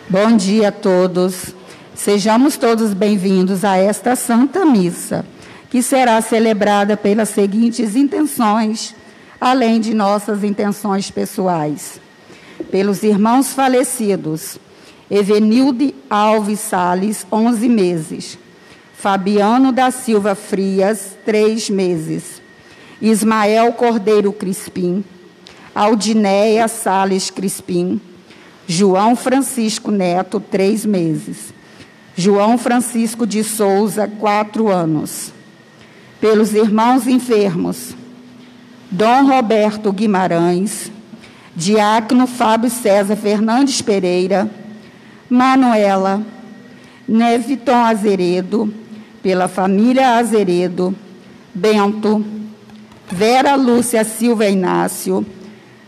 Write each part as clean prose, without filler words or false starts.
Bom dia a todos. Sejamos todos bem-vindos a esta Santa Missa, que será celebrada pelas seguintes intenções, além de nossas intenções pessoais. Pelos irmãos falecidos: Evenilde Alves Sales, 11 meses. Fabiano da Silva Frias, 3 meses. Ismael Cordeiro Crispim. Aldinéia Sales Crispim. João Francisco Neto, 3 meses. João Francisco de Souza, 4 anos. Pelos irmãos enfermos: Dom Roberto Guimarães, Diácono Fábio César Fernandes Pereira, Manuela, Neviton Azeredo, pela família Azeredo, Bento, Vera Lúcia Silva Inácio,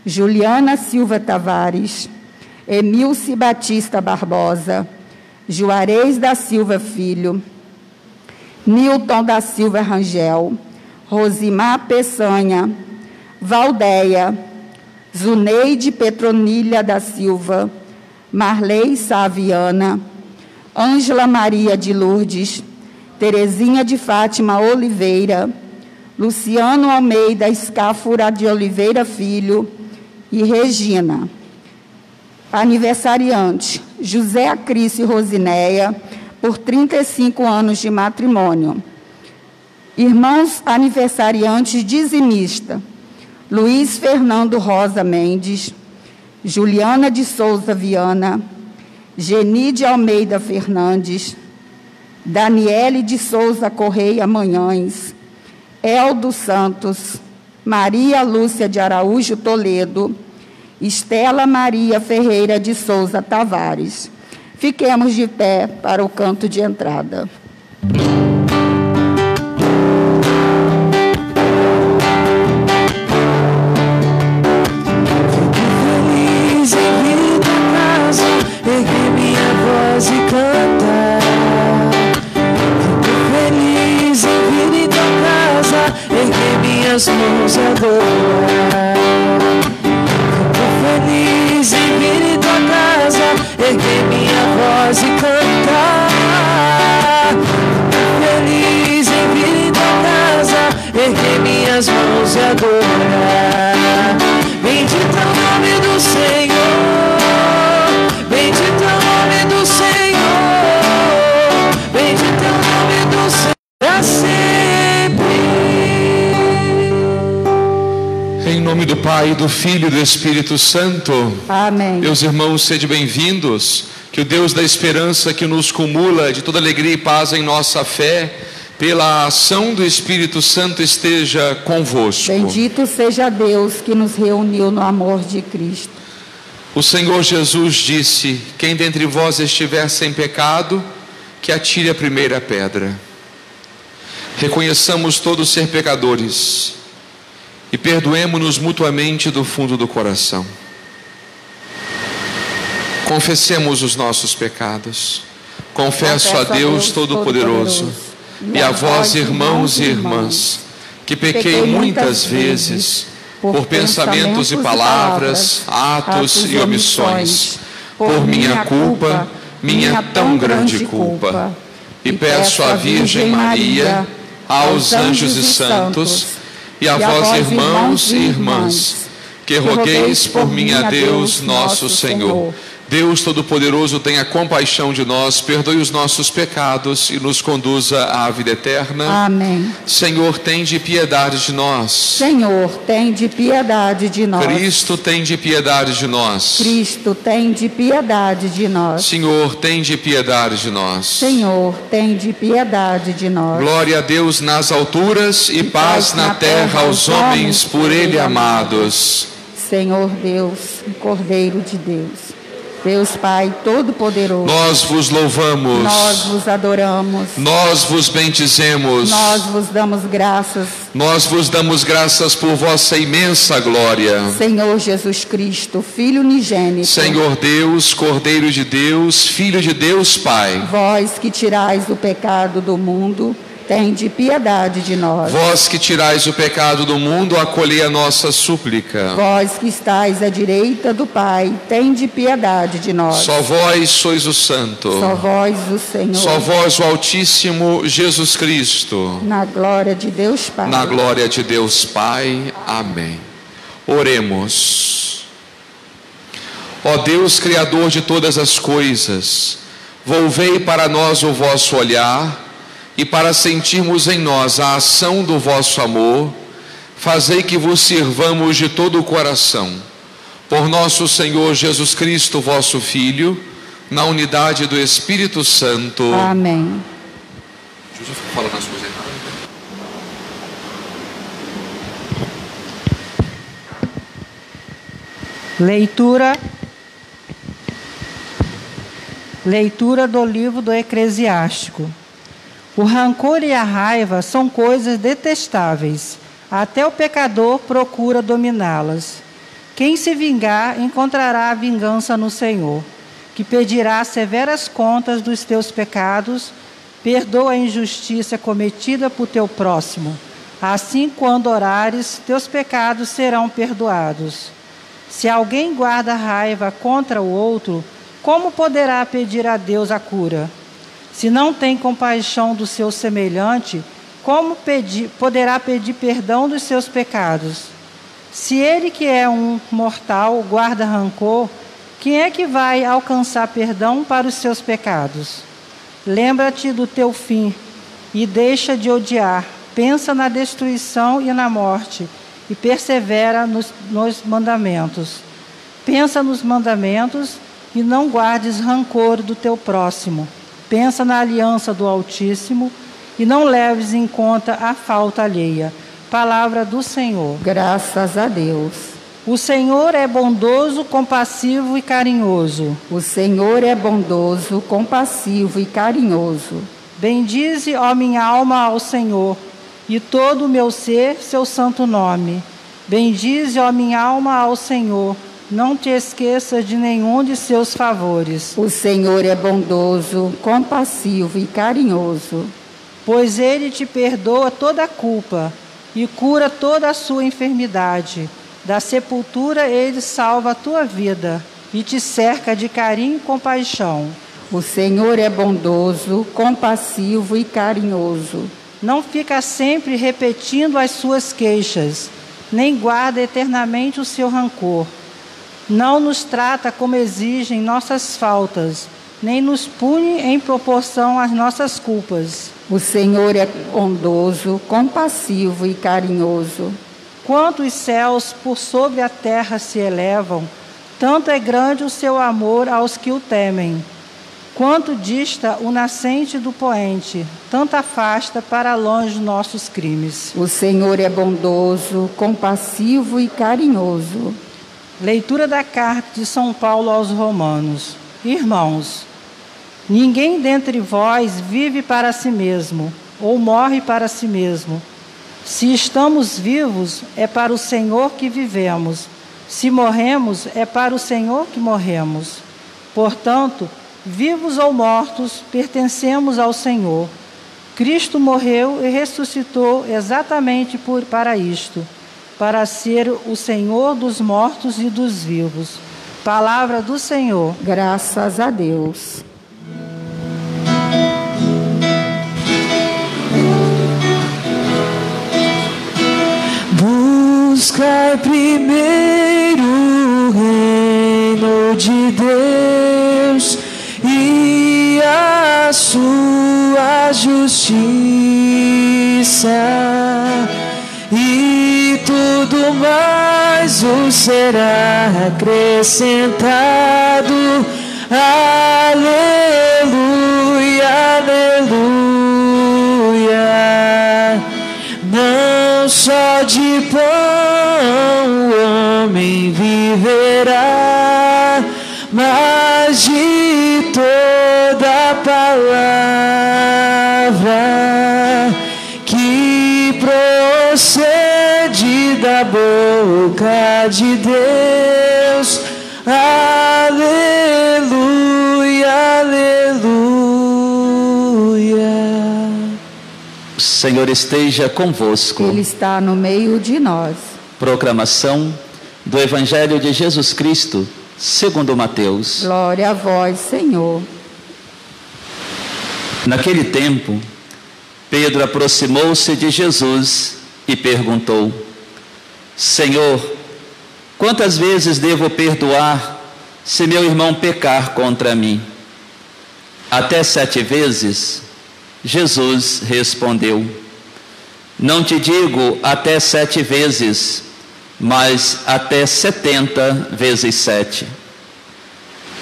Juliana Silva Tavares, Emilce Batista Barbosa, Juarez da Silva Filho, Nilton da Silva Rangel, Rosimar Peçanha, Valdeia, Zuneide Petronilha da Silva, Marley Saviana, Ângela Maria de Lourdes, Terezinha de Fátima Oliveira, Luciano Almeida Escáfora de Oliveira Filho e Regina. Aniversariante: José Acrício Rosinéia, por 35 anos de matrimônio. Irmãos aniversariantes dizimista: Luiz Fernando Rosa Mendes, Juliana de Souza Viana, Geni de Almeida Fernandes, Daniele de Souza Correia Manhães, Eldo Santos, Maria Lúcia de Araújo Toledo, Estela Maria Ferreira de Souza Tavares. Fiquemos de pé para o canto de entrada. Feliz em vir da casa, erguer minha voz e cantar. Fico feliz em vir da casa, erguer minhas mãos e adorar. Feliz em vir da casa, erguer minha voz e cantar. Feliz em vir da casa, erguer minhas mãos e adorar. Bendito é o nome do Senhor, bendito é o nome do Senhor, bendito é o nome do Senhor para sempre. Em nome do Pai, do Filho e do Espírito Santo. Amém. Meus irmãos, sede bem-vindos. Que o Deus da esperança, que nos cumula de toda alegria e paz em nossa fé, pela ação do Espírito Santo, esteja convosco. Bendito seja Deus que nos reuniu no amor de Cristo. O Senhor Jesus disse: quem dentre vós estiver sem pecado, que atire a primeira pedra. Reconheçamos todos ser pecadores e perdoemo-nos mutuamente do fundo do coração. Confessemos os nossos pecados. Confesso a Deus Todo-Poderoso e a vós, irmãos e irmãs, que pequei muitas vezes por pensamentos e palavras, atos e omissões, por minha culpa, minha tão grande culpa. E peço à Virgem Maria, aos anjos e santos, e a vós, irmãos e irmãs, que rogueis por mim a Deus nosso Senhor. Deus Todo-Poderoso, tenha compaixão de nós, perdoe os nossos pecados e nos conduza à vida eterna. Amém. Senhor, tende piedade de nós. Senhor, tende piedade de nós. Cristo, tende piedade de nós. Cristo, tende piedade de nós. Senhor, tende piedade de nós. Senhor, tende piedade de nós. Glória a Deus nas alturas e paz na terra aos homens por Ele amados. Senhor Deus, Cordeiro de Deus, Deus Pai Todo-Poderoso, nós vos louvamos, nós vos adoramos, nós vos bendizemos, nós vos damos graças, nós vos damos graças por vossa imensa glória. Senhor Jesus Cristo, Filho unigênito, Senhor Deus, Cordeiro de Deus, Filho de Deus Pai, vós que tirais o pecado do mundo, tende piedade de nós. Vós que tirais o pecado do mundo, acolhei a nossa súplica. Vós que estais à direita do Pai, tende piedade de nós. Só vós sois o Santo. Só vós o Senhor. Só vós o Altíssimo Jesus Cristo. Na glória de Deus Pai. Na glória de Deus Pai. Amém. Oremos. Ó Deus, Criador de todas as coisas, volvei para nós o vosso olhar, e para sentirmos em nós a ação do vosso amor, fazei que vos sirvamos de todo o coração. Por nosso Senhor Jesus Cristo, vosso Filho, na unidade do Espírito Santo. Amém. Deixa eu ficar falando as coisas erradas. Leitura do livro do Eclesiástico. O rancor e a raiva são coisas detestáveis. Até o pecador procura dominá-las. Quem se vingar encontrará a vingança no Senhor, que pedirá severas contas dos teus pecados, perdoa a injustiça cometida por teu próximo. Assim, quando orares, teus pecados serão perdoados. Se alguém guarda raiva contra o outro, como poderá pedir a Deus a cura? Se não tem compaixão do seu semelhante, como poderá pedir perdão dos seus pecados? Se ele que é um mortal guarda rancor, quem é que vai alcançar perdão para os seus pecados? Lembra-te do teu fim e deixa de odiar. Pensa na destruição e na morte e persevera nos mandamentos. Pensa nos mandamentos e não guardes rancor do teu próximo. Pensa na aliança do Altíssimo e não leves em conta a falta alheia. Palavra do Senhor. Graças a Deus. O Senhor é bondoso, compassivo e carinhoso. O Senhor é bondoso, compassivo e carinhoso. Bendize, ó minha alma, ao Senhor, e todo o meu ser, seu santo nome. Bendize, ó minha alma, ao Senhor. Não te esqueças de nenhum de seus favores. O Senhor é bondoso, compassivo e carinhoso. Pois Ele te perdoa toda a culpa e cura toda a sua enfermidade. Da sepultura Ele salva a tua vida e te cerca de carinho e compaixão. O Senhor é bondoso, compassivo e carinhoso. Não fica sempre repetindo as suas queixas, nem guarda eternamente o seu rancor. Não nos trata como exigem nossas faltas, nem nos pune em proporção às nossas culpas. O Senhor é bondoso, compassivo e carinhoso. Quanto os céus por sobre a terra se elevam, tanto é grande o seu amor aos que o temem. Quanto dista o nascente do poente, tanto afasta para longe nossos crimes. O Senhor é bondoso, compassivo e carinhoso. Leitura da carta de São Paulo aos Romanos. Irmãos, ninguém dentre vós vive para si mesmo, ou morre para si mesmo. Se estamos vivos, é para o Senhor que vivemos. Se morremos, é para o Senhor que morremos. Portanto, vivos ou mortos, pertencemos ao Senhor. Cristo morreu e ressuscitou exatamente para isto, para ser o Senhor dos mortos e dos vivos. Palavra do Senhor. Graças a Deus. Buscai primeiro o reino de Deus e a sua justiça, e tudo mais vos será acrescentado. Aleluia, aleluia. Não só de pão o homem viverá, mas de toda palavra que procede da boca de Deus. Aleluia, aleluia. Senhor esteja convosco. Ele está no meio de nós. Proclamação do Evangelho de Jesus Cristo, segundo Mateus. Glória a vós, Senhor. Naquele tempo, Pedro aproximou-se de Jesus e perguntou: Senhor, quantas vezes devo perdoar se meu irmão pecar contra mim? Até 7 vezes? Jesus respondeu: Não te digo até 7 vezes, mas até 70 vezes 7.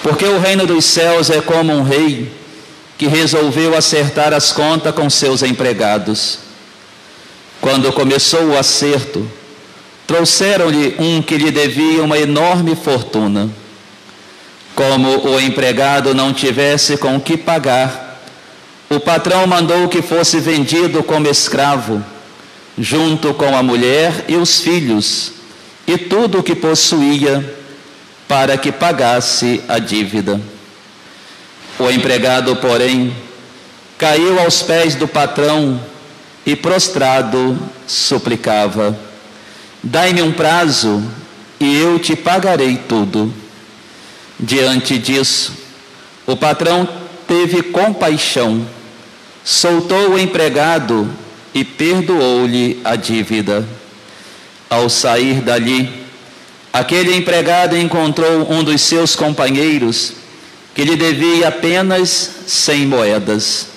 Porque o reino dos céus é como um rei que resolveu acertar as contas com seus empregados. Quando começou o acerto, trouxeram-lhe um que lhe devia uma enorme fortuna. Como o empregado não tivesse com o que pagar, o patrão mandou que fosse vendido como escravo, junto com a mulher e os filhos, e tudo o que possuía, para que pagasse a dívida. O empregado, porém, caiu aos pés do patrão e, prostrado, suplicava: Dai-me um prazo e eu te pagarei tudo. Diante disso, o patrão teve compaixão, soltou o empregado e perdoou-lhe a dívida. Ao sair dali, aquele empregado encontrou um dos seus companheiros que lhe devia apenas 100 moedas.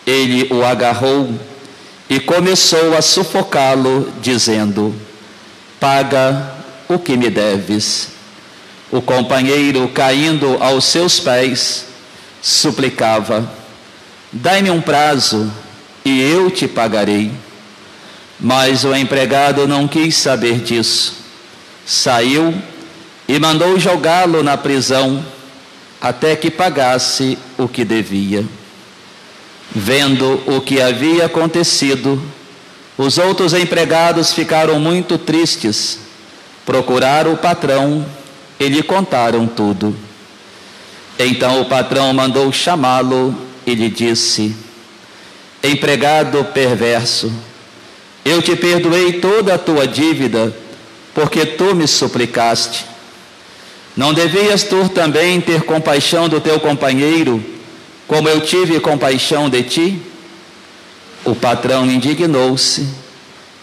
Ele o agarrou e começou a sufocá-lo, dizendo: Paga o que me deves. O companheiro, caindo aos seus pés, suplicava: Dai-me um prazo e eu te pagarei. Mas o empregado não quis saber disso. Saiu e mandou jogá-lo na prisão até que pagasse o que devia. Vendo o que havia acontecido, os outros empregados ficaram muito tristes, procuraram o patrão e lhe contaram tudo. Então o patrão mandou chamá-lo e lhe disse: Empregado perverso, eu te perdoei toda a tua dívida, porque tu me suplicaste. Não devias tu também ter compaixão do teu companheiro, como eu tive compaixão de ti? O patrão indignou-se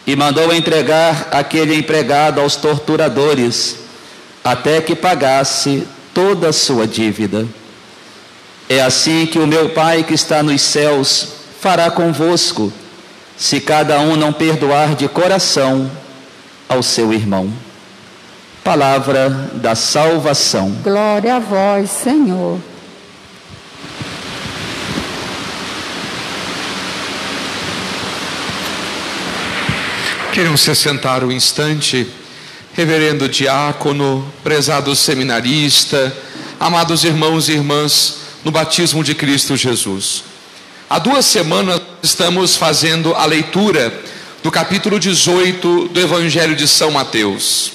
e mandou entregar aquele empregado aos torturadores, até que pagasse toda a sua dívida. É assim que o meu Pai que está nos céus fará convosco, se cada um não perdoar de coração ao seu irmão. Palavra da salvação. Glória a vós, Senhor. Queiram se sentar um instante, reverendo diácono, prezado seminarista, amados irmãos e irmãs no batismo de Cristo Jesus. Há 2 semanas estamos fazendo a leitura do capítulo 18 do Evangelho de São Mateus.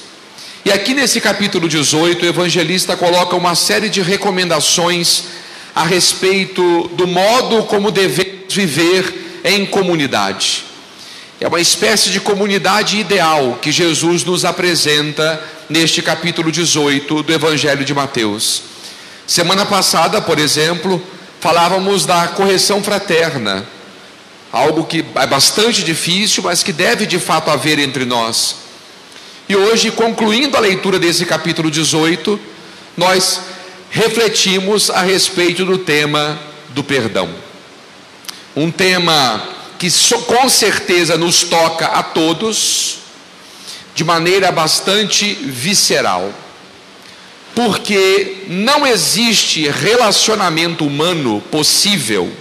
E aqui nesse capítulo 18, o evangelista coloca uma série de recomendações a respeito do modo como devemos viver em comunidade. É uma espécie de comunidade ideal que Jesus nos apresenta neste capítulo 18 do Evangelho de Mateus. Semana passada, por exemplo, falávamos da correção fraterna, algo que é bastante difícil, mas que deve de fato haver entre nós. E hoje, concluindo a leitura desse capítulo 18, nós refletimos a respeito do tema do perdão. Um tema que com certeza nos toca a todos, de maneira bastante visceral. Porque não existe relacionamento humano possível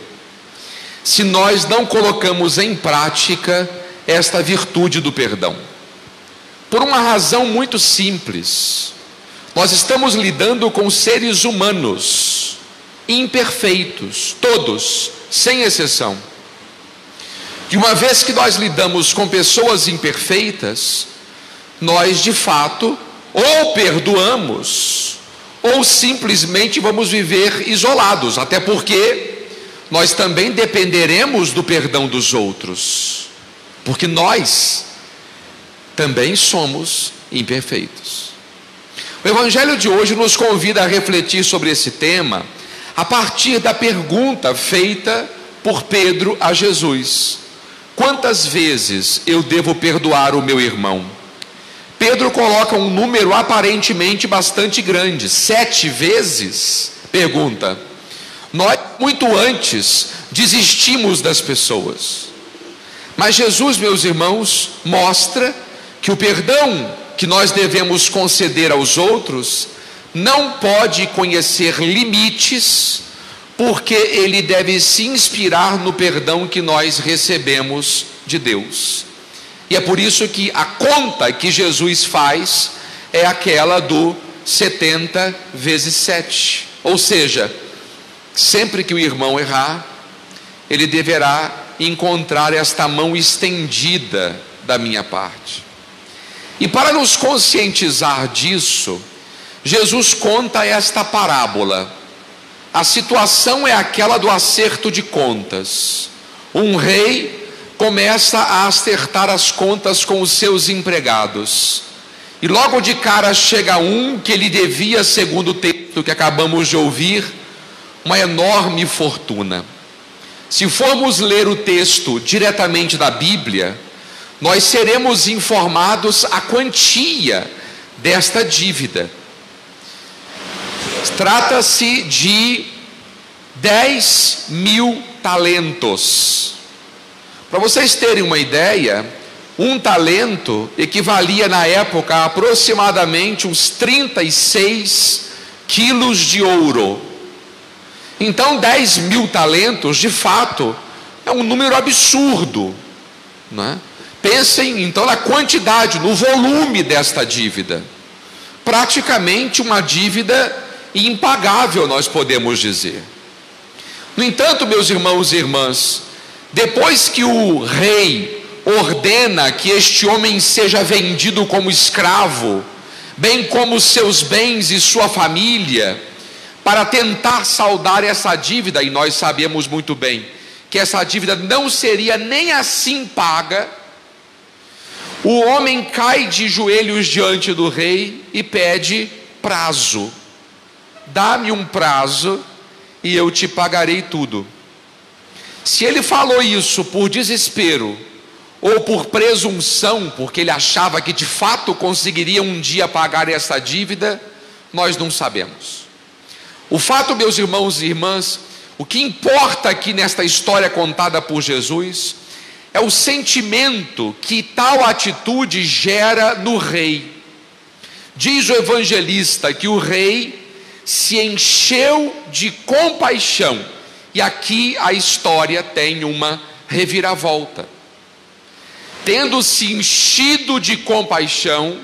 se nós não colocamos em prática esta virtude do perdão. Por uma razão muito simples: nós estamos lidando com seres humanos, imperfeitos, todos, sem exceção. E uma vez que nós lidamos com pessoas imperfeitas, nós de fato ou perdoamos, ou simplesmente vamos viver isolados, até porque nós também dependeremos do perdão dos outros, porque nós também somos imperfeitos. O Evangelho de hoje nos convida a refletir sobre esse tema a partir da pergunta feita por Pedro a Jesus: quantas vezes eu devo perdoar o meu irmão? Pedro coloca um número aparentemente bastante grande, 7 vezes. Pergunta: nós muito antes desistimos das pessoas, mas Jesus, meus irmãos, mostra que o perdão que nós devemos conceder aos outros não pode conhecer limites, porque ele deve se inspirar no perdão que nós recebemos de Deus. E é por isso que a conta que Jesus faz é aquela do 70 vezes 7. Ou seja, sempre que o irmão errar, ele deverá encontrar esta mão estendida da minha parte. E para nos conscientizar disso, Jesus conta esta parábola. A situação é aquela do acerto de contas. Um rei começa a acertar as contas com os seus empregados, e logo de cara chega um que lhe devia, segundo o texto que acabamos de ouvir, uma enorme fortuna. Se formos ler o texto diretamente da Bíblia, nós seremos informados a quantia desta dívida. Trata-se de 10.000 talentos. Para vocês terem uma ideia, um talento equivalia na época a aproximadamente uns 36 quilos de ouro. Então 10.000 talentos, de fato, é um número absurdo, não é? Pensem então na quantidade, no volume desta dívida. Praticamente uma dívida impagável, nós podemos dizer. No entanto, meus irmãos e irmãs, depois que o rei ordena que este homem seja vendido como escravo, bem como seus bens e sua família, para tentar saldar essa dívida, e nós sabemos muito bem que essa dívida não seria nem assim paga, o homem cai de joelhos diante do rei e pede prazo. Dá-me um prazo e eu te pagarei tudo. Se ele falou isso por desespero ou por presunção, porque ele achava que de fato conseguiria um dia pagar essa dívida, nós não sabemos. O fato, meus irmãos e irmãs, o que importa aqui nesta história contada por Jesus é o sentimento que tal atitude gera no rei. Diz o evangelista que o rei se encheu de compaixão, e aqui a história tem uma reviravolta. Tendo se enchido de compaixão,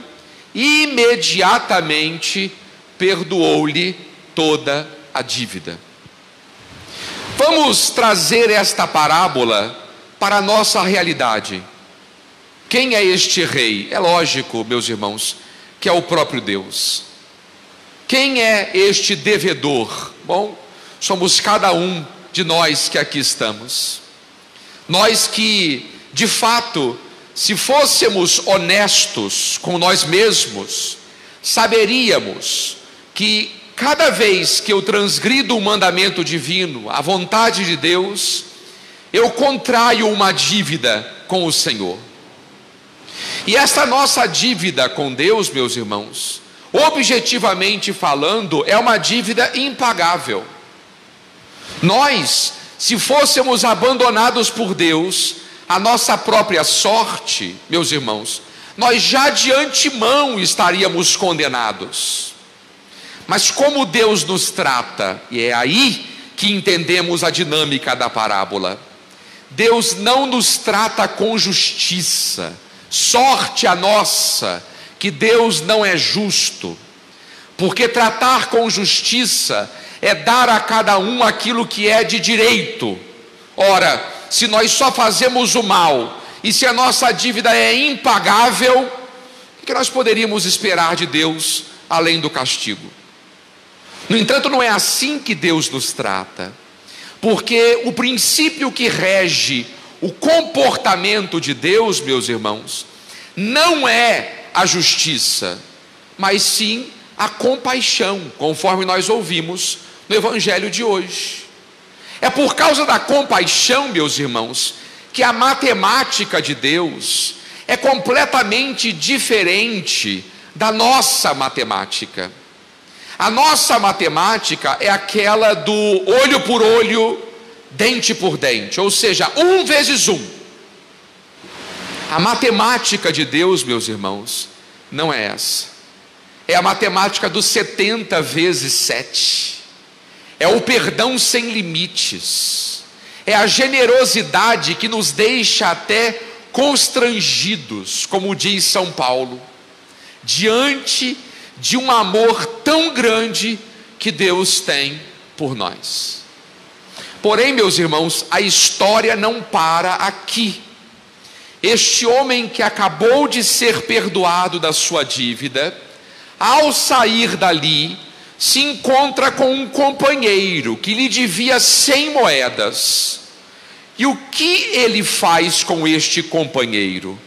imediatamente perdoou-lhe toda a dívida. Vamos trazer esta parábola para a nossa realidade. Quem é este rei? É lógico, meus irmãos, que é o próprio Deus. Quem é este devedor? Bom, somos cada um de nós que aqui estamos. Nós que, de fato, se fôssemos honestos com nós mesmos, saberíamos que cada vez que eu transgrido o mandamento divino, a vontade de Deus, eu contraio uma dívida com o Senhor. E esta nossa dívida com Deus, meus irmãos, objetivamente falando, é uma dívida impagável. Nós, se fôssemos abandonados por Deus, a nossa própria sorte, meus irmãos, nós já de antemão estaríamos condenados. Mas como Deus nos trata, e é aí que entendemos a dinâmica da parábola, Deus não nos trata com justiça. Sorte a nossa, que Deus não é justo, porque tratar com justiça é dar a cada um aquilo que é de direito. Ora, se nós só fazemos o mal, e se a nossa dívida é impagável, o que nós poderíamos esperar de Deus, além do castigo? No entanto, não é assim que Deus nos trata. Porque o princípio que rege o comportamento de Deus, meus irmãos, não é a justiça, mas sim a compaixão, conforme nós ouvimos no Evangelho de hoje. É por causa da compaixão, meus irmãos, que a matemática de Deus é completamente diferente da nossa matemática. A nossa matemática é aquela do olho por olho, dente por dente, ou seja, 1 vezes 1. A matemática de Deus, meus irmãos, não é essa. É a matemática dos 70 vezes 7. É o perdão sem limites. É a generosidade que nos deixa até constrangidos, como diz São Paulo, diante de um amor tão grande que Deus tem por nós. Porém, meus irmãos, a história não para aqui. Este homem que acabou de ser perdoado da sua dívida, ao sair dali, se encontra com um companheiro que lhe devia 100 moedas. E o que ele faz com este companheiro?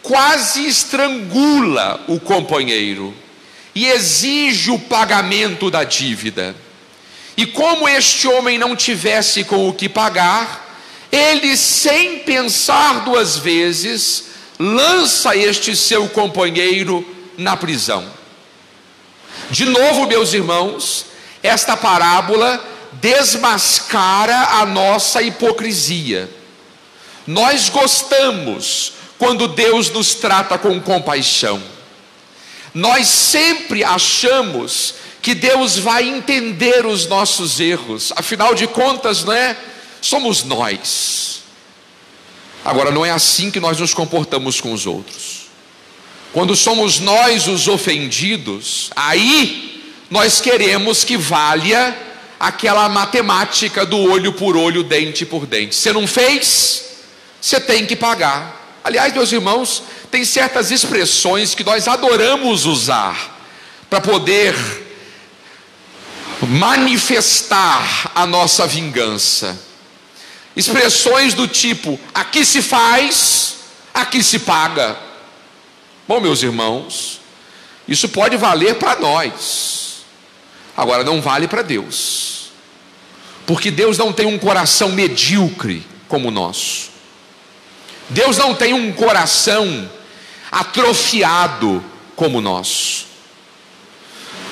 Quase estrangula o companheiro e exige o pagamento da dívida. E como este homem não tivesse com o que pagar, ele, sem pensar 2 vezes, lança este seu companheiro na prisão. De novo, meus irmãos, esta parábola desmascara a nossa hipocrisia. Nós gostamos quando Deus nos trata com compaixão. Nós sempre achamos que Deus vai entender os nossos erros. Afinal de contas, não é? Somos nós. Agora, não é assim que nós nos comportamos com os outros. Quando somos nós os ofendidos, aí nós queremos que valha aquela matemática do olho por olho, dente por dente. Você não fez, você tem que pagar. Aliás, meus irmãos, tem certas expressões que nós adoramos usar para poder manifestar a nossa vingança. Expressões do tipo: aqui se faz, aqui se paga. Bom, meus irmãos, isso pode valer para nós, agora não vale para Deus, porque Deus não tem um coração medíocre como o nosso. Deus não tem um coração atrofiado como o nosso.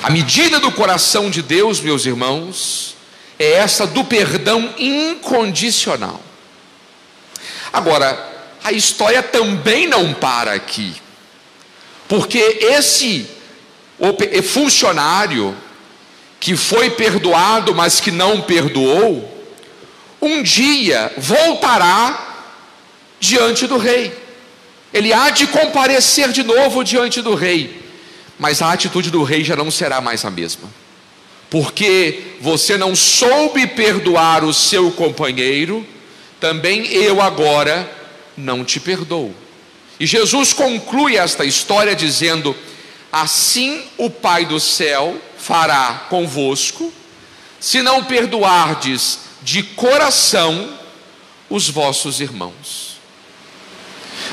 A medida do coração de Deus, meus irmãos, é essa do perdão incondicional. Agora, a história também não para aqui, porque esse funcionário que foi perdoado, mas que não perdoou, um dia voltará diante do rei. Ele há de comparecer de novo diante do rei, mas a atitude do rei já não será mais a mesma, porque você não soube perdoar o seu companheiro, também eu agora não te perdoo. E Jesus conclui esta história dizendo: assim o Pai do céu fará convosco, se não perdoardes de coração os vossos irmãos.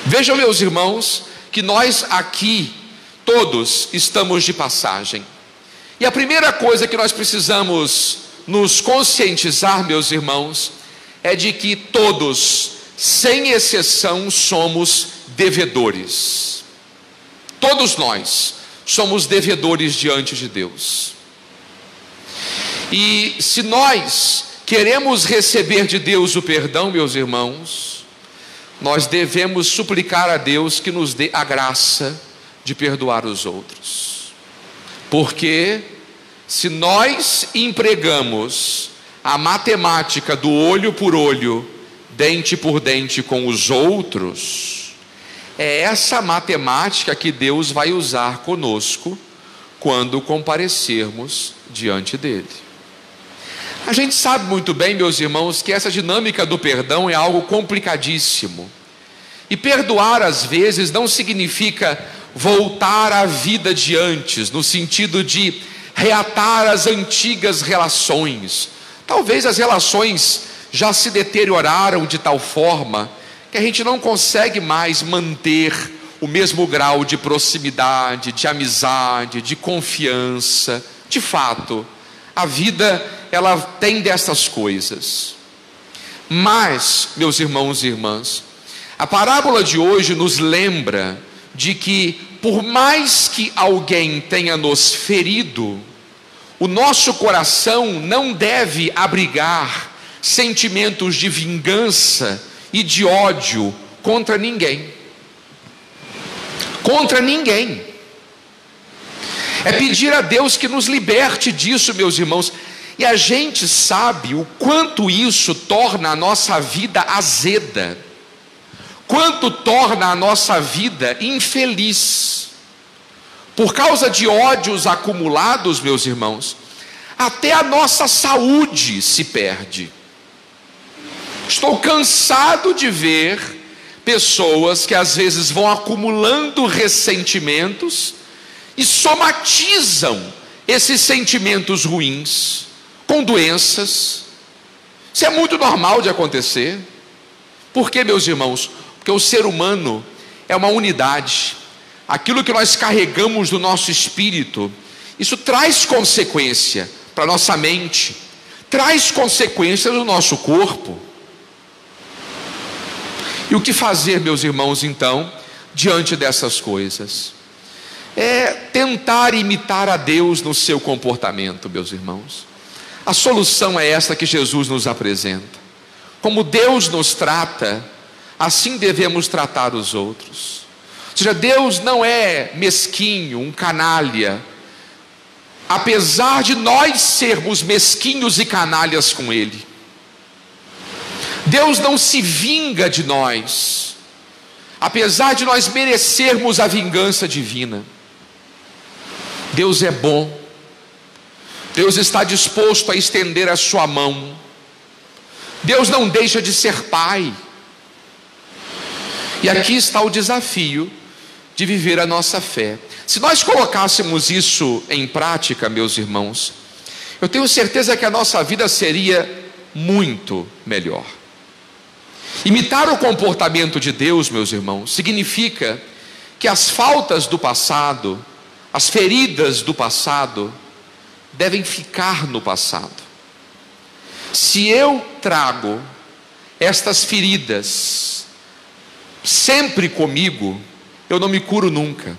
Vejam, meus irmãos, que nós aqui todos estamos de passagem. E a primeira coisa que nós precisamos nos conscientizar, meus irmãos, é de que todos, sem exceção, somos devedores. Todos nós somos devedores diante de Deus. E se nós queremos receber de Deus o perdão, meus irmãos, nós devemos suplicar a Deus que nos dê a graça de perdoar os outros. Porque se nós empregamos a matemática do olho por olho, dente por dente com os outros, é essa matemática que Deus vai usar conosco quando comparecermos diante dele. A gente sabe muito bem, meus irmãos, que essa dinâmica do perdão é algo complicadíssimo. E perdoar às vezes não significa voltar à vida de antes, no sentido de reatar as antigas relações. Talvez as relações já se deterioraram de tal forma que a gente não consegue mais manter o mesmo grau de proximidade, de amizade, de confiança. De fato, a vida, ela tem dessas coisas. Mas, meus irmãos e irmãs, a parábola de hoje nos lembra de que, por mais que alguém tenha nos ferido, o nosso coração não deve abrigar sentimentos de vingança e de ódio contra ninguém. Contra ninguém. É pedir a Deus que nos liberte disso, meus irmãos. E a gente sabe o quanto isso torna a nossa vida azeda, quanto torna a nossa vida infeliz. Por causa de ódios acumulados, meus irmãos, até a nossa saúde se perde. Estou cansado de ver pessoas que às vezes vão acumulando ressentimentos e somatizam esses sentimentos ruins com doenças. Isso é muito normal de acontecer. Por quê, meus irmãos? Porque o ser humano é uma unidade. Aquilo que nós carregamos do nosso espírito, isso traz consequência para a nossa mente, traz consequências no nosso corpo. E o que fazer, meus irmãos, então, diante dessas coisas? É tentar imitar a Deus no seu comportamento, meus irmãos. A solução é esta que Jesus nos apresenta. Como Deus nos trata, assim devemos tratar os outros. Ou seja, Deus não é mesquinho, um canalha, apesar de nós sermos mesquinhos e canalhas com Ele. Deus não se vinga de nós, apesar de nós merecermos a vingança divina. Deus é bom. Deus está disposto a estender a sua mão. Deus não deixa de ser Pai. E aqui está o desafio de viver a nossa fé. Se nós colocássemos isso em prática, meus irmãos, eu tenho certeza que a nossa vida seria muito melhor. Imitar o comportamento de Deus, meus irmãos, significa que as faltas do passado, as feridas do passado, devem ficar no passado. Se eu trago estas feridas sempre comigo, eu não me curo nunca.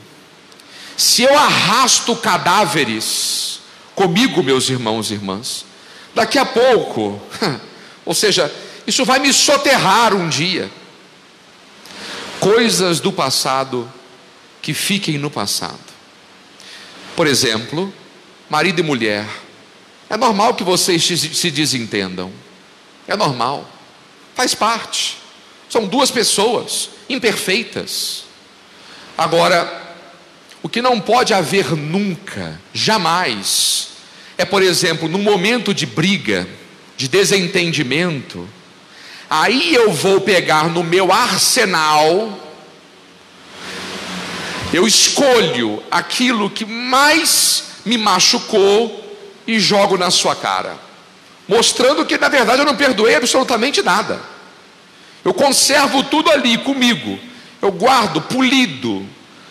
Se eu arrasto cadáveres comigo, meus irmãos e irmãs, daqui a pouco, ou seja, isso vai me soterrar um dia. Coisas do passado que fiquem no passado. Por exemplo, marido e mulher. É normal que vocês se desentendam. É normal. Faz parte. São duas pessoas imperfeitas. Agora, o que não pode haver nunca, jamais, é, por exemplo, num momento de briga, de desentendimento, aí eu vou pegar no meu arsenal, eu escolho aquilo que mais me machucou e jogo na sua cara, mostrando que na verdade eu não perdoei absolutamente nada. Eu conservo tudo ali comigo, eu guardo polido,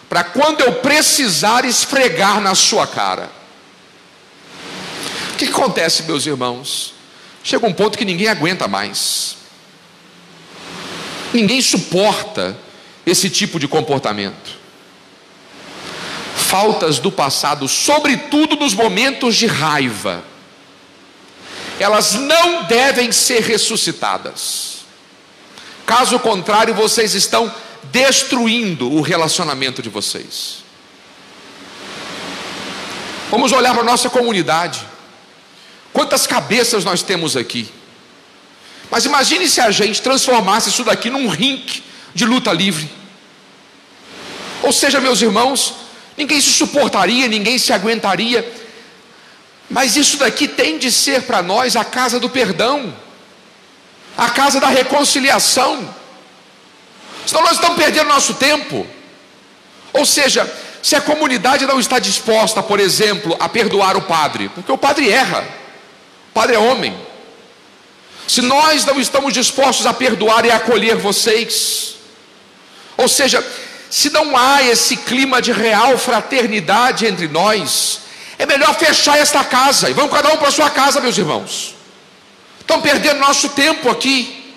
para quando eu precisar esfregar na sua cara. O que acontece, meus irmãos? Chega um ponto que ninguém aguenta mais. Ninguém suporta esse tipo de comportamento. Faltas do passado, sobretudo nos momentos de raiva, elas não devem ser ressuscitadas. Caso contrário, vocês estão destruindo o relacionamento de vocês. Vamos olhar para a nossa comunidade. Quantas cabeças nós temos aqui? Mas imagine se a gente transformasse isso daqui num ringue de luta livre. Ou seja, meus irmãos, ninguém se suportaria, ninguém se aguentaria. Mas isso daqui tem de ser para nós a casa do perdão, a casa da reconciliação. Senão nós estamos perdendo nosso tempo. Ou seja, se a comunidade não está disposta, por exemplo, a perdoar o padre, porque o padre erra, o padre é homem, se nós não estamos dispostos a perdoar e a acolher vocês, ou seja, se não há esse clima de real fraternidade entre nós, é melhor fechar esta casa e vamos cada um para a sua casa, meus irmãos. Estão perdendo nosso tempo aqui.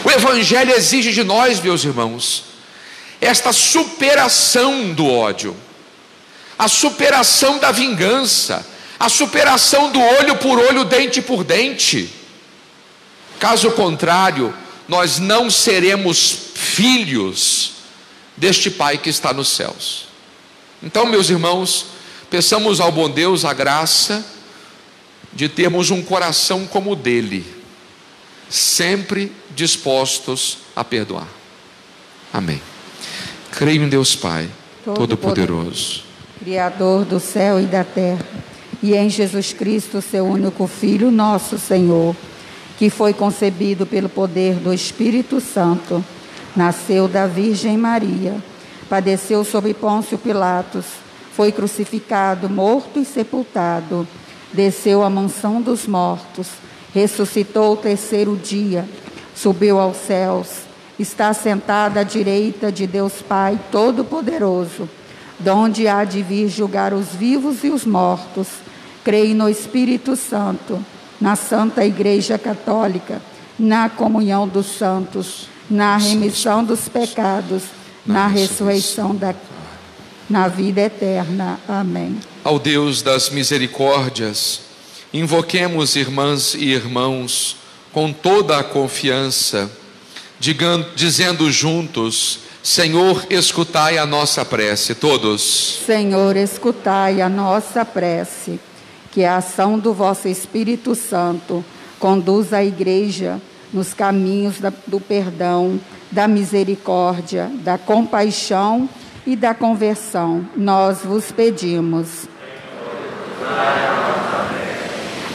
O Evangelho exige de nós, meus irmãos, esta superação do ódio, a superação da vingança, a superação do olho por olho, dente por dente. Caso contrário, nós não seremos filhos deste Pai que está nos céus. Então, meus irmãos, peçamos ao bom Deus a graça de termos um coração como o dele, sempre dispostos a perdoar. Amém. Creio em Deus Pai Todo-Poderoso, Criador do céu e da terra, e em Jesus Cristo, seu único Filho, nosso Senhor, que foi concebido pelo poder do Espírito Santo, nasceu da Virgem Maria, padeceu sob Pôncio Pilatos, foi crucificado, morto e sepultado, desceu à mansão dos mortos, ressuscitou o terceiro dia, subiu aos céus, está sentado à direita de Deus Pai Todo-Poderoso, donde há de vir julgar os vivos e os mortos. Creio no Espírito Santo, na Santa Igreja Católica, na comunhão dos santos, na remissão dos pecados, na ressurreição na vida eterna. Amém. Ao Deus das misericórdias, invoquemos, irmãs e irmãos, com toda a confiança, dizendo juntos: Senhor, escutai a nossa prece. Todos. Senhor, escutai a nossa prece. Que a ação do vosso Espírito Santo conduza a Igreja nos caminhos do perdão, da misericórdia, da compaixão e da conversão. Nós vos pedimos.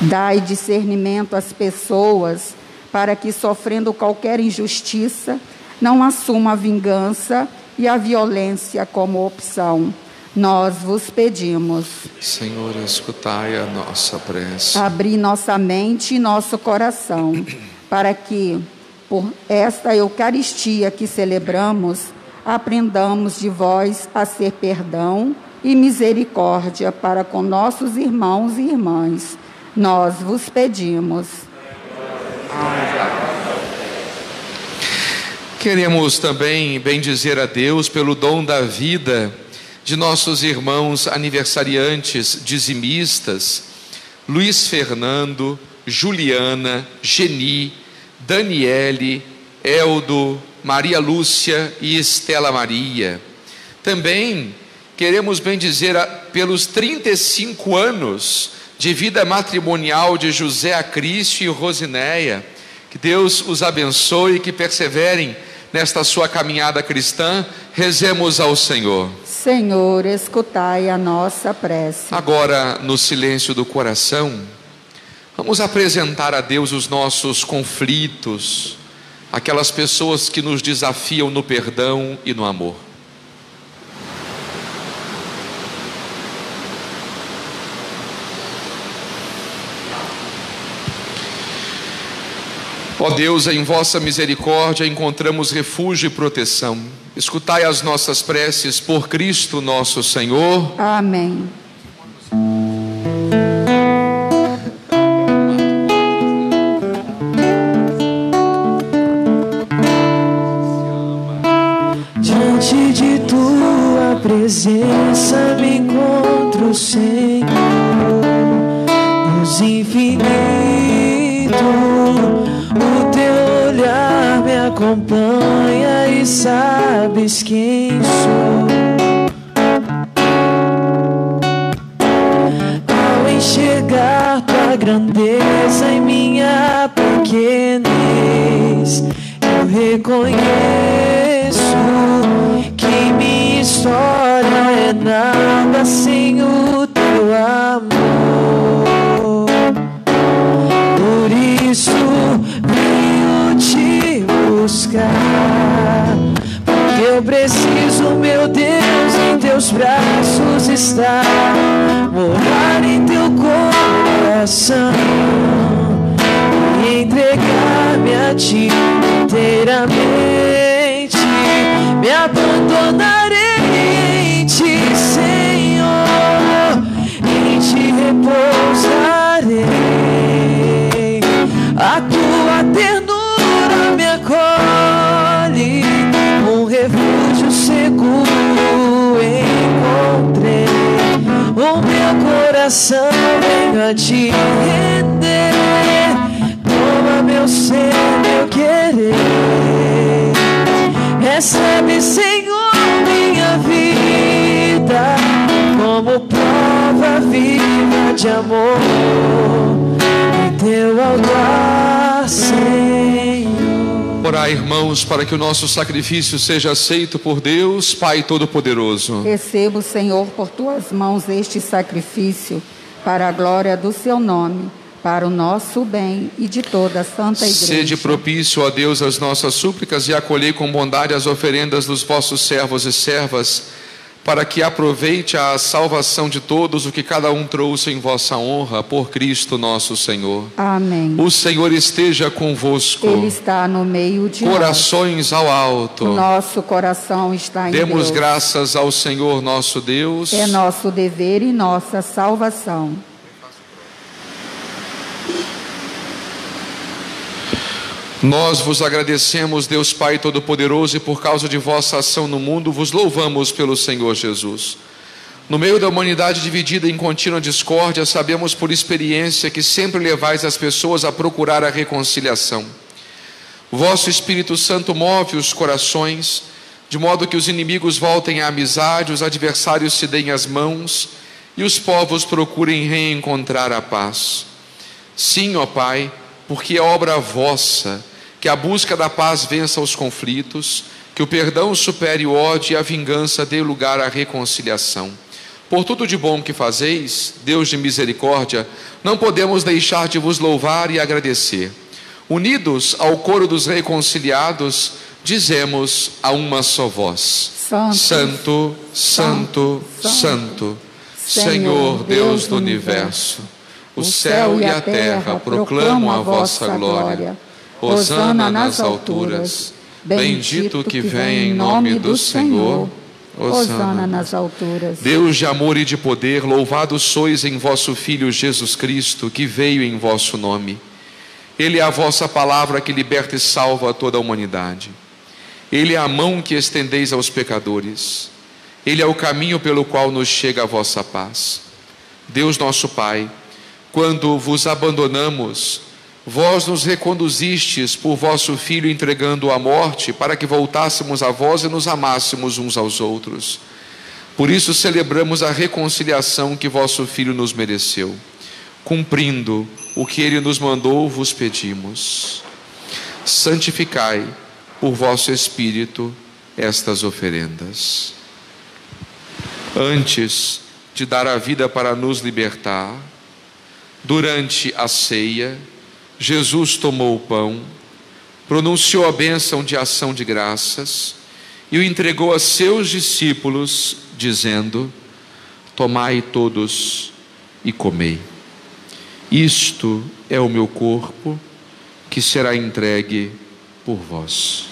Dai discernimento às pessoas, para que, sofrendo qualquer injustiça, não assuma a vingança e a violência como opção. Nós vos pedimos. Senhor, escutai a nossa prece. Abri nossa mente e nosso coração, para que, por esta Eucaristia que celebramos, aprendamos de vós a ser perdão e misericórdia para com nossos irmãos e irmãs. Nós vos pedimos. Queremos também bendizer a Deus pelo dom da vida de nossos irmãos aniversariantes dizimistas, Luiz Fernando, Juliana, Geni, Daniele, Eldo, Maria Lúcia e Estela Maria. Também queremos bendizer pelos 35 anos de vida matrimonial de José Acrício e Rosinéia. Que Deus os abençoe e que perseverem nesta sua caminhada cristã. Rezemos ao Senhor. Senhor, escutai a nossa prece. Agora, no silêncio do coração, vamos apresentar a Deus os nossos conflitos, aquelas pessoas que nos desafiam no perdão e no amor. Ó Deus, em vossa misericórdia encontramos refúgio e proteção. Escutai as nossas preces por Cristo nosso Senhor. Amém. Diante de tua presença me encontro, Senhor, Deus infinito. O teu olhar me acompanha e sabes quem sou. Ao enxergar tua grandeza em minha pequenez, eu reconheço que minha história é nada sem o teu amor. Por isso venho te buscar, porque eu preciso, meu Deus, em teus braços estar, morar em teu coração. ti inteiramente. Me abandonarei em ti, Senhor, em ti repousarei. A tua ternura me acolhe, um refúgio seguro encontrei. O meu coração venho a te render, toma meu ser, meu querer. Recebe, Senhor, minha vida como prova viva de amor em teu altar, Senhor. Orai, irmãos, para que o nosso sacrifício seja aceito por Deus, Pai Todo-Poderoso. Receba, Senhor, por tuas mãos este sacrifício, para a glória do seu nome, para o nosso bem e de toda a Santa Igreja. Sede propício, ó Deus, às nossas súplicas e acolhei com bondade as oferendas dos vossos servos e servas, para que aproveite a salvação de todos o que cada um trouxe em vossa honra, por Cristo nosso Senhor. Amém. O Senhor esteja convosco. Ele está no meio de Corações ao alto. nós. Nosso coração está em Deus. Demos graças ao Senhor nosso Deus. É nosso dever e nossa salvação. Nós vos agradecemos, Deus Pai Todo-Poderoso, e por causa de vossa ação no mundo, vos louvamos pelo Senhor Jesus. No meio da humanidade dividida em contínua discórdia, sabemos por experiência que sempre levais as pessoas a procurar a reconciliação. O vosso Espírito Santo move os corações, de modo que os inimigos voltem à amizade, os adversários se deem as mãos e os povos procurem reencontrar a paz. Sim, ó Pai, porque é obra vossa que a busca da paz vença os conflitos, que o perdão supere o ódio e a vingança dê lugar à reconciliação. Por tudo de bom que fazeis, Deus de misericórdia, não podemos deixar de vos louvar e agradecer. Unidos ao coro dos reconciliados, dizemos a uma só voz: Santo, Santo, Santo, Senhor Deus do universo. O céu e a terra proclamam a vossa glória. Hosana nas alturas. Bendito que vem em nome do Senhor. Hosana nas alturas. Deus de amor e de poder, louvados sois em vosso Filho Jesus Cristo, que veio em vosso nome. Ele é a vossa palavra que liberta e salva a toda a humanidade. Ele é a mão que estendeis aos pecadores. Ele é o caminho pelo qual nos chega a vossa paz. Deus nosso Pai, quando vos abandonamos, vós nos reconduzistes por vosso Filho, entregando-o à morte, para que voltássemos a vós e nos amássemos uns aos outros. Por isso celebramos a reconciliação que vosso Filho nos mereceu. Cumprindo o que ele nos mandou, vos pedimos: santificai por vosso Espírito estas oferendas. Antes de dar a vida para nos libertar, durante a ceia, Jesus tomou o pão, pronunciou a bênção de ação de graças e o entregou a seus discípulos, dizendo: tomai todos e comei. Isto é o meu corpo, que será entregue por vós.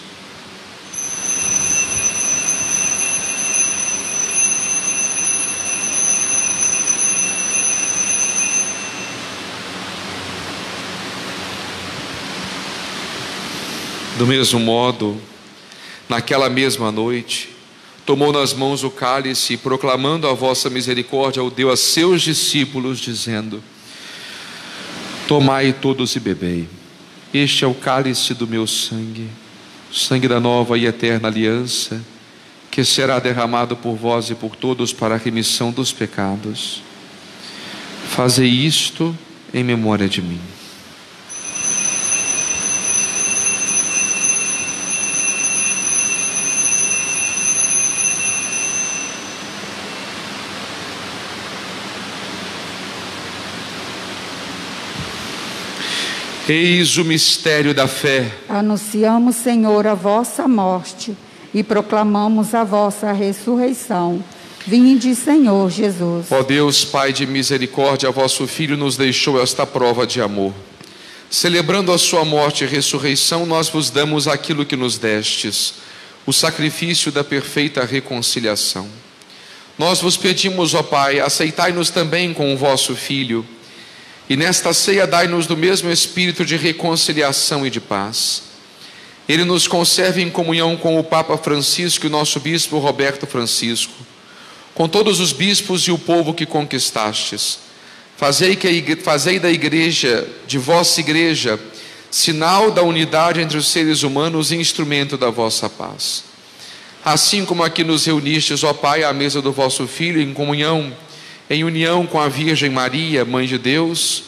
Do mesmo modo, naquela mesma noite, tomou nas mãos o cálice e, proclamando a vossa misericórdia, o deu a seus discípulos, dizendo: tomai todos e bebei. Este é o cálice do meu sangue, o sangue da nova e eterna aliança, que será derramado por vós e por todos para a remissão dos pecados. Fazei isto em memória de mim. Eis o mistério da fé. Anunciamos, Senhor, a vossa morte e proclamamos a vossa ressurreição. Vinde, Senhor Jesus. Ó Deus, Pai de misericórdia, vosso Filho nos deixou esta prova de amor. celebrando a sua morte e ressurreição, nós vos damos aquilo que nos destes, o sacrifício da perfeita reconciliação. Nós vos pedimos, ó Pai, aceitai-nos também com o vosso Filho, e nesta ceia dai-nos do mesmo espírito de reconciliação e de paz. Ele nos conserve em comunhão com o Papa Francisco e o nosso Bispo Roberto Francisco, com todos os bispos e o povo que conquistastes. Fazei da igreja, de vossa igreja, sinal da unidade entre os seres humanos e instrumento da vossa paz. Assim como aqui nos reunistes, ó Pai, à mesa do vosso Filho, em comunhão, em união com a Virgem Maria, Mãe de Deus,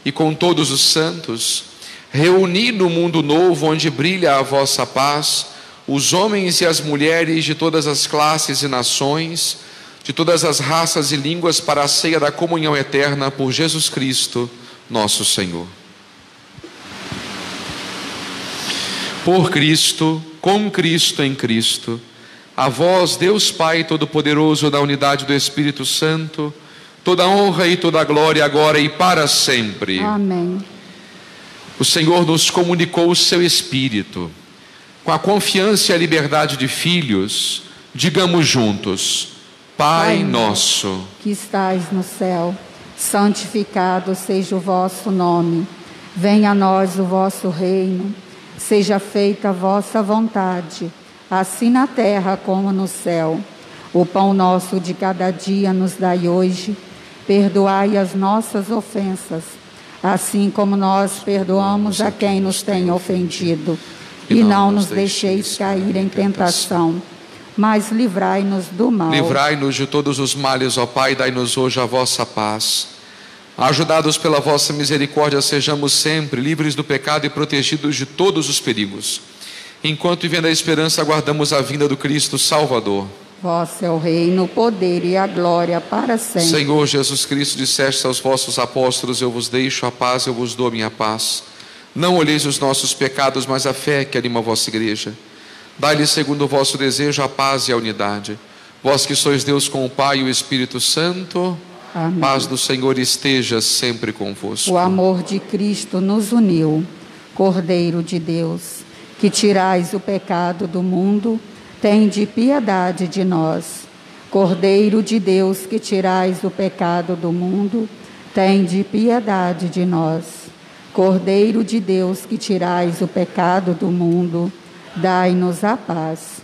e com todos os santos, reuni no mundo novo, onde brilha a vossa paz, os homens e as mulheres de todas as classes e nações, de todas as raças e línguas, para a ceia da comunhão eterna por Jesus Cristo, nosso Senhor. Por Cristo, com Cristo, em Cristo, a vós, Deus Pai Todo-Poderoso, da unidade do Espírito Santo, toda honra e toda glória agora e para sempre. Amém. O Senhor nos comunicou o seu Espírito. Com a confiança e a liberdade de filhos, digamos juntos: Pai nosso, que estais no céu, santificado seja o vosso nome. Venha a nós o vosso reino. Seja feita a vossa vontade, assim na terra como no céu. O pão nosso de cada dia nos dai hoje. Perdoai as nossas ofensas, assim como nós perdoamos a quem nos tem ofendido. E não nos deixeis cair em tentação, mas livrai-nos do mal. Livrai-nos de todos os males, ó Pai, dai-nos hoje a vossa paz. Ajudados pela vossa misericórdia, sejamos sempre livres do pecado e protegidos de todos os perigos. Enquanto vivendo a esperança, aguardamos a vinda do Cristo Salvador. Vosso é o reino, o poder e a glória para sempre. Senhor Jesus Cristo, disseste aos vossos apóstolos: eu vos deixo a paz, eu vos dou a minha paz. Não olheis os nossos pecados, mas a fé que anima a vossa igreja. Dai-lhe, segundo o vosso desejo, a paz e a unidade. Vós que sois Deus com o Pai e o Espírito Santo, Amém. Paz do Senhor esteja sempre convosco. O amor de Cristo nos uniu. Cordeiro de Deus, que tirais o pecado do mundo, tende piedade de nós. Cordeiro de Deus, que tirais o pecado do mundo, tende piedade de nós. Cordeiro de Deus, que tirais o pecado do mundo, dai-nos a paz.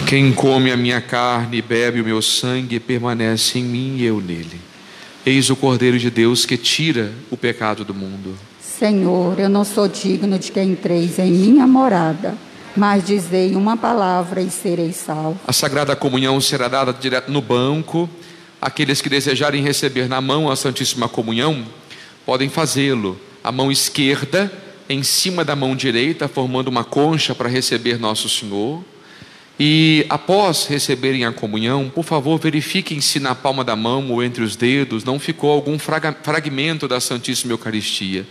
Quem come a minha carne e bebe o meu sangue permanece em mim e eu nele. Eis o Cordeiro de Deus que tira o pecado do mundo. Senhor, eu não sou digno de que entreis em minha morada, mas dizei uma palavra e serei salvo. A Sagrada Comunhão será dada direto no banco. Aqueles que desejarem receber na mão a Santíssima Comunhão podem fazê-lo. A mão esquerda em cima da mão direita, formando uma concha para receber Nosso Senhor. E após receberem a comunhão, por favor, verifiquem se na palma da mão ou entre os dedos não ficou algum fragmento da Santíssima Eucaristia.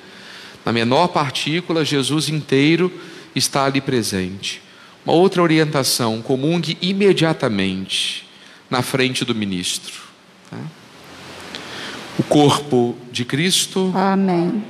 Na menor partícula, Jesus inteiro está ali presente. Uma outra orientação: comungue imediatamente na frente do ministro. Tá? O corpo de Cristo. Amém.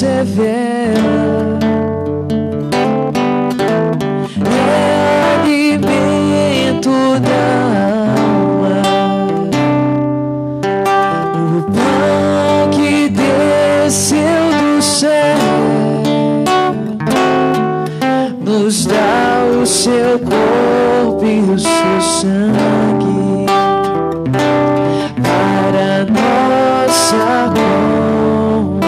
revela, é alimento da alma, o pão que desceu do céu nos dá o seu corpo e o seu sangue para nossa comunhão.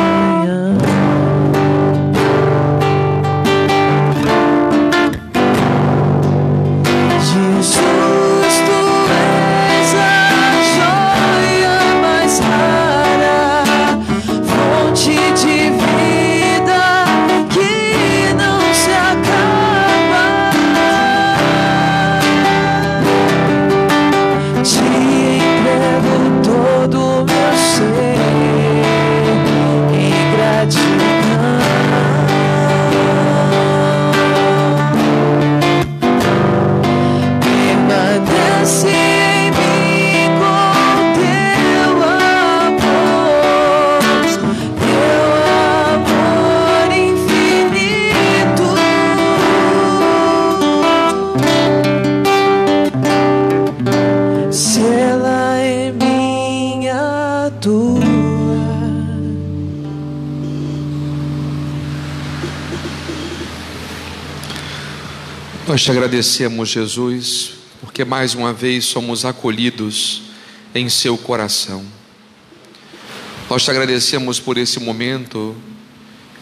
Jesus, tu és a joia mais rara, fonte de vida que não se acaba. Te entrego todo o meu ser em gratidão. Permanece em mim com teu amor infinito. Sela em minha tua. Nós te agradecemos, Jesus, porque mais uma vez somos acolhidos em seu coração. Nós te agradecemos por esse momento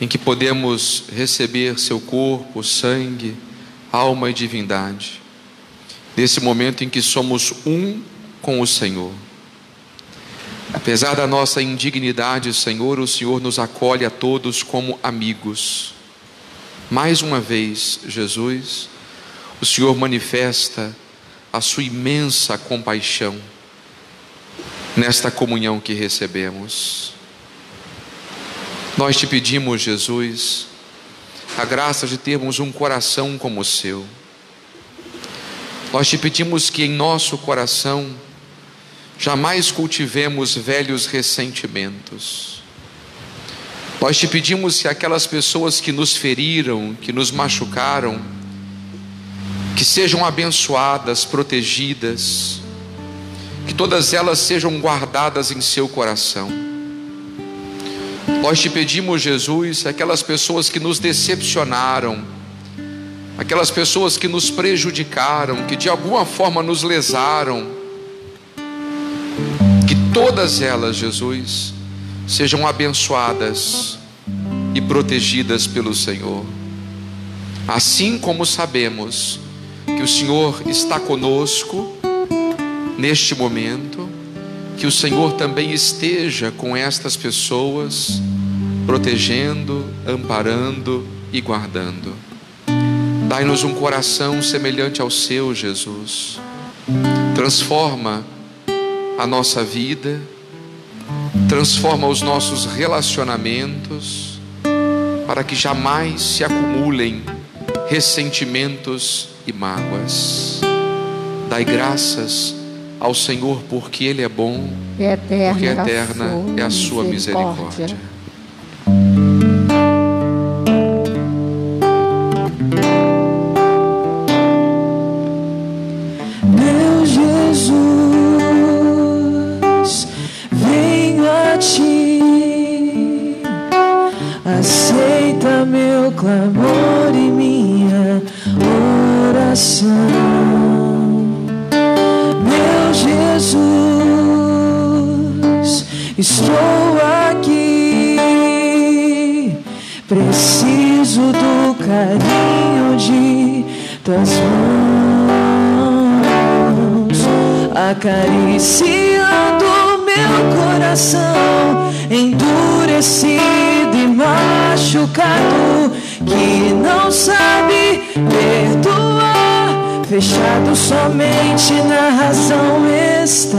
em que podemos receber seu corpo, sangue, alma e divindade. Nesse momento em que somos um com o Senhor. Apesar da nossa indignidade, Senhor, o Senhor nos acolhe a todos como amigos. Mais uma vez, Jesus, o Senhor manifesta a sua imensa compaixão nesta comunhão que recebemos. Nós te pedimos, Jesus, a graça de termos um coração como o seu. Nós te pedimos que em nosso coração jamais cultivemos velhos ressentimentos. Nós te pedimos que aquelas pessoas que nos feriram, que nos machucaram, que sejam abençoadas, protegidas, que todas elas sejam guardadas em seu coração. Nós te pedimos, Jesus, aquelas pessoas que nos decepcionaram, aquelas pessoas que nos prejudicaram, que de alguma forma nos lesaram, que todas elas, Jesus, sejam abençoadas e protegidas pelo Senhor. Assim como sabemos que o Senhor está conosco neste momento, que o Senhor também esteja com estas pessoas, protegendo, amparando e guardando. Dai-nos um coração semelhante ao seu, Jesus. Transforma a nossa vida, transforma os nossos relacionamentos, para que jamais se acumulem ressentimentos e mágoas. Dai graças ao Senhor, porque Ele é bom, porque eterna é a sua misericórdia. Meu Jesus, venho a ti, aceita meu clamor e minha oração. Meu Jesus, estou aqui, preciso do carinho de tuas mãos, acariciando meu coração endurecido e machucado, que não sabe perdoar, fechado somente na razão está.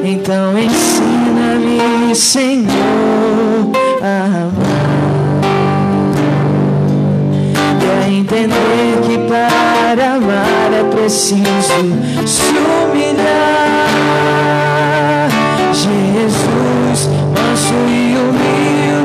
Então ensina-me, Senhor, a amar e a entender que para amar é preciso se humilhar. Jesus, manso e humilde,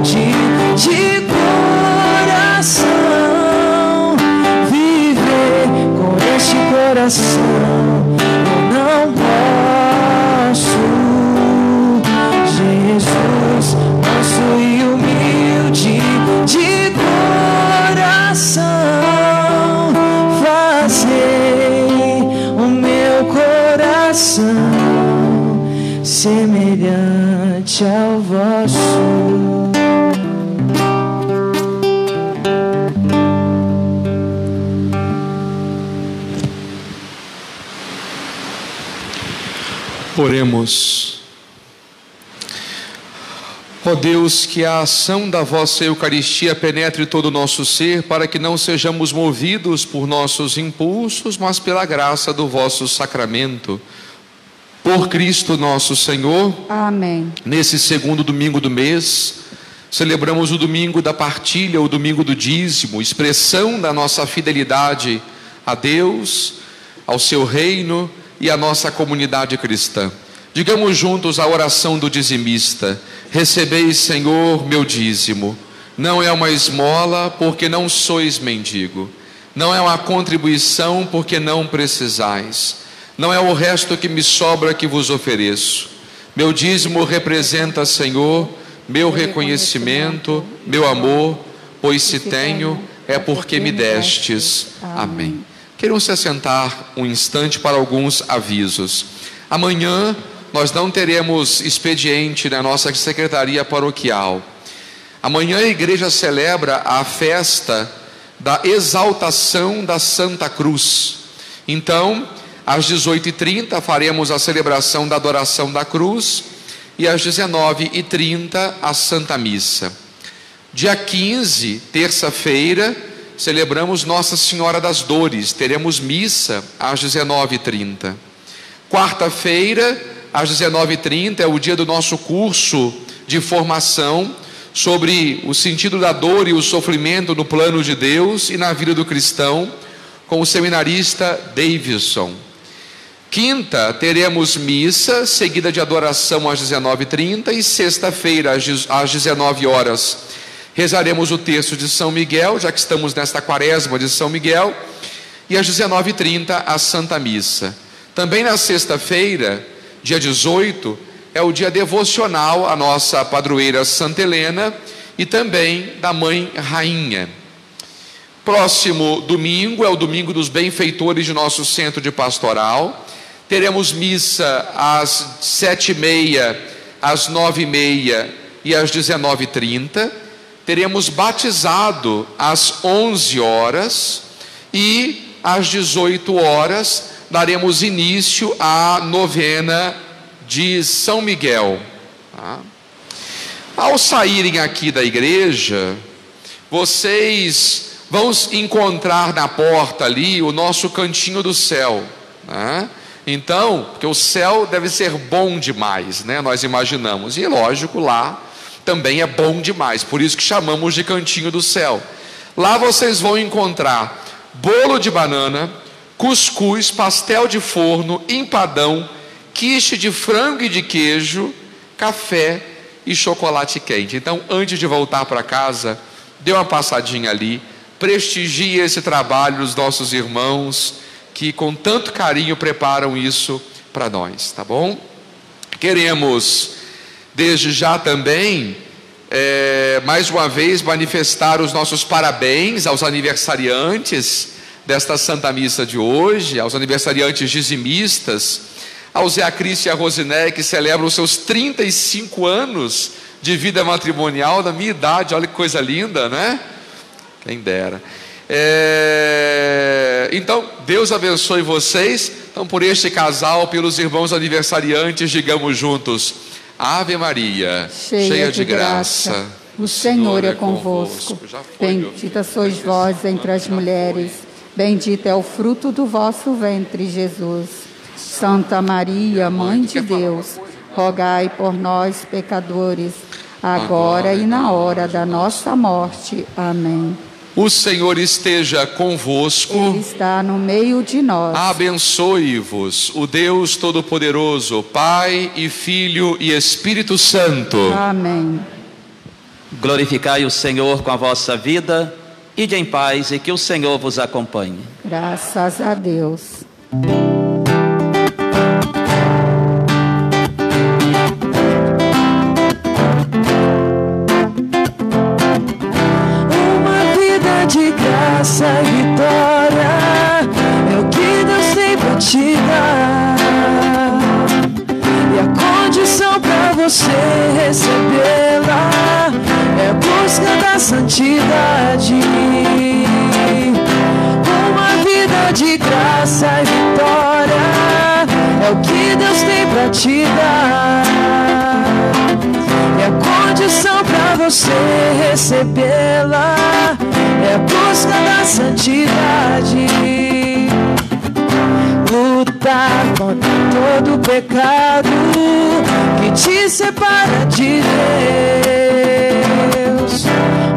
semelhante ao vosso. Oremos. Ó Deus, que a ação da vossa Eucaristia penetre todo o nosso ser, para que não sejamos movidos por nossos impulsos, mas pela graça do vosso sacramento. Por Cristo nosso Senhor. Amém. Nesse segundo domingo do mês, celebramos o domingo da partilha, o domingo do dízimo, expressão da nossa fidelidade a Deus, ao seu reino e à nossa comunidade cristã. Digamos juntos a oração do dizimista: recebei, Senhor, meu dízimo. Não é uma esmola, porque não sois mendigo. Não é uma contribuição, porque não precisais. Não é o resto que me sobra que vos ofereço. Meu dízimo representa, Senhor, meu reconhecimento, meu amor, pois se tenho, é porque me destes. Amém. Queiram se assentar um instante para alguns avisos. Amanhã nós não teremos expediente na nossa secretaria paroquial. Amanhã a igreja celebra a festa da exaltação da Santa Cruz. Então, às 18h30 faremos a celebração da adoração da cruz e às 19h30 a Santa Missa. Dia 15, terça-feira, celebramos Nossa Senhora das Dores. Teremos missa às 19h30. Quarta-feira, às 19h30, é o dia do nosso curso de formação sobre o sentido da dor e o sofrimento no plano de Deus e na vida do cristão, com o seminarista Davidson. Quinta, teremos missa, seguida de adoração às 19h30, e sexta-feira, às 19 horas, rezaremos o terço de São Miguel, já que estamos nesta quaresma de São Miguel, e às 19h30, a Santa Missa. Também na sexta-feira, dia 18, é o dia devocional à nossa padroeira Santa Helena e também da Mãe Rainha. Próximo domingo é o domingo dos benfeitores de nosso centro de pastoral. Teremos missa às 7h30, às 9h30 e às 19h30. Teremos batizado às 11 horas e às 18 horas daremos início à novena de São Miguel. Ao saírem aqui da igreja, vocês vão encontrar na porta ali o nosso cantinho do céu, né? Então, porque o céu deve ser bom demais, né? Nós imaginamos, e lógico, lá também é bom demais, por isso que chamamos de cantinho do céu. Lá vocês vão encontrar bolo de banana, cuscuz, pastel de forno, empadão, quiche de frango e de queijo, café e chocolate quente. Então, antes de voltar para casa, dê uma passadinha ali, prestigie esse trabalho dos nossos irmãos que com tanto carinho preparam isso para nós, tá bom? Queremos desde já também mais uma vez manifestar os nossos parabéns aos aniversariantes desta Santa Missa de hoje, aos aniversariantes dizimistas, ao Zé Cristo e a Rosiné, que celebram os seus 35 anos de vida matrimonial, da minha idade. Olha que coisa linda, né? Quem dera. Então, Deus abençoe vocês. Então, por este casal, pelos irmãos aniversariantes, digamos juntos: Ave Maria, cheia de graça, o Senhor é convosco. Bendita sois vós entre as mulheres, bendito é o fruto do vosso ventre, Jesus. Santa Maria, Mãe de Deus, rogai por nós, pecadores, agora e na hora da nossa morte. Amém. O Senhor esteja convosco. Ele está no meio de nós. Abençoe-vos o Deus Todo-Poderoso, Pai e Filho e Espírito Santo. Amém. Glorificai o Senhor com a vossa vida, ide em paz e que o Senhor vos acompanhe. Graças a Deus. Graça e vitória é o que Deus tem pra te dar, e a condição pra você recebê-la é a busca da santidade, uma vida de graça e vitória é o que Deus tem pra te dar. É a condição pra você recebê-la, é a busca da santidade, lutar contra todo pecado que te separa de Deus,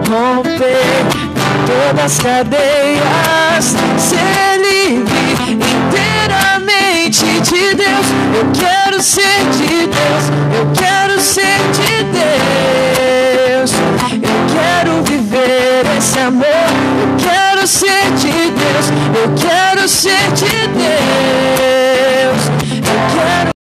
romper todas as cadeias, ser livre inteiramente de Deus. Eu quero ser de Deus, eu quero ser de Deus, eu quero viver esse amor, eu quero ser de Deus, eu quero ser de Deus.